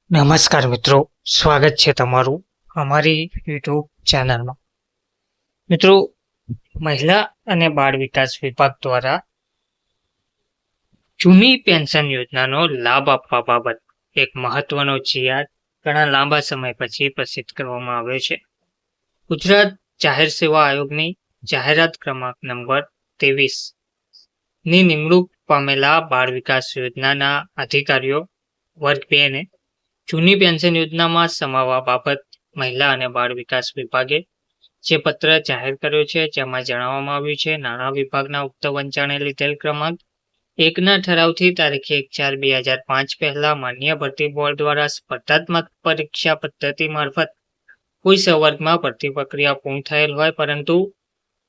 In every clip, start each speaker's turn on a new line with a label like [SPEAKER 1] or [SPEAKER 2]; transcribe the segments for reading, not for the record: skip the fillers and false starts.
[SPEAKER 1] નમસ્કાર મિત્રો, સ્વાગત છે તમારું અમારી યુટ્યુબ ચેનલમાં. મિત્રો, મહિલા અને બાળ વિકાસ વિભાગ દ્વારા જૂની પેન્શન યોજનાનો લાભ આપવા બાબત એક મહત્વનો જીઆર ઘણા લાંબા સમય પછી પ્રસિદ્ધ કરવામાં આવ્યો છે. ગુજરાત જાહેર સેવા આયોગની જાહેરાત ક્રમાંક નંબર 23 ની નિમણૂક પામેલા બાળ વિકાસ યોજનાના અધિકારીઓ વર્ગ 2 ને જૂની પેન્શન યોજનામાં સમાવવા બાબત મહિલા અને બાળ વિકાસ વિભાગે જે પત્ર જાહેર કર્યો છે, જેમાં જણાવવામાં આવ્યું છે, નાણાં વિભાગના ઉક્ત વંચાણે લીધેલ ક્રમાંક 1ના ઠરાવથી તારીખ 1/4/2005 પહેલા માન્ય ભરતી બોર્ડ દ્વારા સ્પર્ધાત્મક પરીક્ષા પદ્ધતિ મારફત કોઈ સંવર્ગમાં ભરતી પ્રક્રિયા પૂર્ણ થયેલ હોય પરંતુ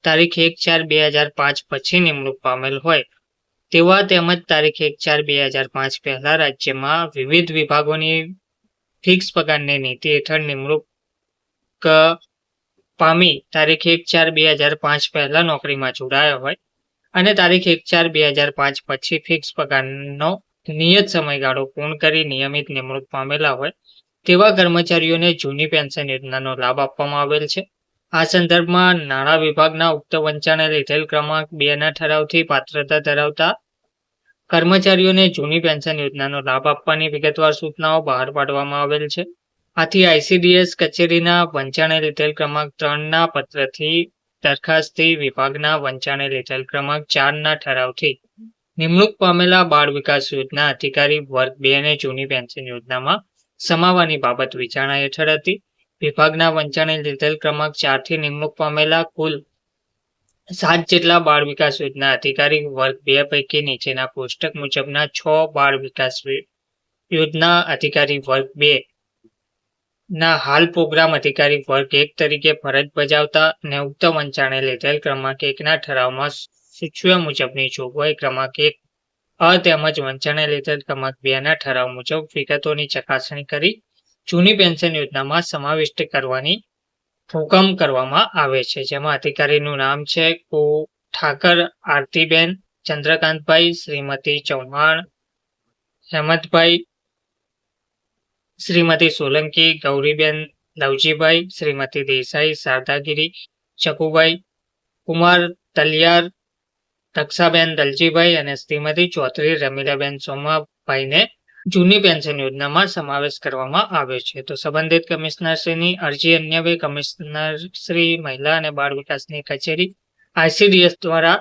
[SPEAKER 1] તારીખ 1/4/2005 પછી નિમણૂક પામેલ હોય તેવા તેમજ તારીખ 1/4/2005 પહેલા રાજ્યમાં વિવિધ વિભાગોની ફિક્સ પગારની નીતિ હેઠળ નિમણૂક પામી તારીખ 1/4/2005 પહેલા નોકરીમાં જોડાયા હોય અને તારીખ 1/4/2005 પછી ફિક્સ પગારનો નિયત સમયગાળો પૂર્ણ કરી નિયમિત નિમણૂક પામેલા હોય તેવા કર્મચારીઓને જૂની પેન્શન યોજનાનો લાભ આપવામાં આવેલ છે. આ સંદર્ભમાં નાણાં વિભાગના ઉક્ત વંચાણે લીધેલ ક્રમાંક 2ના ઠરાવથી પાત્રતા ધરાવતા કર્મચારીઓને જૂની પેન્શન યોજનાનો લાભ આપવાની વિગતવાર સૂચનાઓ બહાર પાડવામાં આવેલ છે. આથી આઈસીડીએસ કચેરીના વંચાણે લીધેલ ક્રમાંક 3ના પત્રથી દરખાસ્તી વિભાગના વંચાણે લીધેલ ક્રમાંક 4ના ઠરાવથી નિમણૂક પામેલા બાળ વિકાસ યોજના અધિકારી વર્ગ 2 ને જૂની પેન્શન યોજનામાં સમાવવાની બાબત વિચારણા હેઠળ હતી. વિભાગના વંચાણે લીધેલ ક્રમાંક 4થી નિમણૂક પામેલા કુલ 7 જેટલા બાળ વિકાસ યોજના અધિકારી વર્ગ 2 પૈકી નીચેના કોષ્ટક મુજબના 6 બાળ વિકાસ યોજના અધિકારી વર્ગ 2 ના હાલ પ્રોગ્રામ અધિકારી વર્ગ 1 તરીકે ફરજ બજાવતા અને ઉક્ત વંચાણે લીધેલ ક્રમાંક 1ના ઠરાવમાં સૂચવ્યા મુજબની જોગવાઈ ક્રમાંક 1 તેમજ વંચાણે લીધેલ ક્રમાંક 2ના ઠરાવ મુજબ વિગતોની ચકાસણી કરી જૂની પેન્શન યોજનામાં સમાવિષ્ટ કરવાની હુકમ કરવામાં આવે છે. જેમાં અધિકારીનું નામ છે ઠાકર આરતીબેન ચંદ્રકાંતભાઈ, શ્રીમતી ચૌહાણ હેમંતભાઈ, શ્રીમતી સોલંકી ગૌરીબેન લવજીભાઈ, શ્રીમતી દેસાઈ શારદાગીરી ચકુભાઈ, કુમાર તલિયાર દક્ષાબેન દલજીભાઈ અને શ્રીમતી ચૌધરી રમીલાબેન સોમાભાઈને જૂની પેન્શન યોજનામાં સમાવેશ કરવામાં આવ્યો છે. તો સંબંધિત કમિશનરશ્રીની અરજી અન્વયે કમિશનરશ્રી મહિલા અને બાળ વિકાસની કચેરી આઈસીડીએસ દ્વારા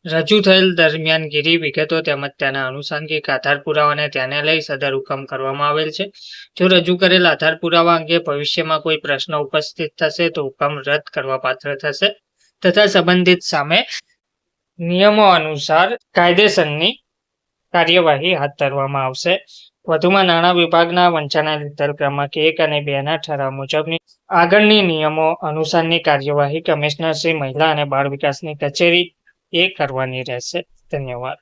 [SPEAKER 1] રજૂ થયેલ દરમિયાનગીરી વિગતો તેમજ તેના આનુષંગિક આધાર પુરાવાને ધ્યાને લઈ સદર હુકમ કરવામાં આવેલ છે. જો રજૂ કરેલ આધાર પુરાવા અંગે ભવિષ્યમાં કોઈ પ્રશ્ન ઉપસ્થિત થશે તો હુકમ રદ કરવા પાત્ર થશે તથા સંબંધિત સામે નિયમો અનુસાર કાયદેસરની કાર્યવાહી હાથ ધરવામાં આવશે. વધુમાં નાણાં વિભાગના વંચાણે લીધેલ ક્રમાંક 1 અને 2ના ઠરાવ મુજબની આગળની નિયમો અનુસારની કાર્યવાહી કમિશનર શ્રી મહિલા અને બાળ વિકાસની કચેરી કરવાની રહેશે. ધન્યવાદ.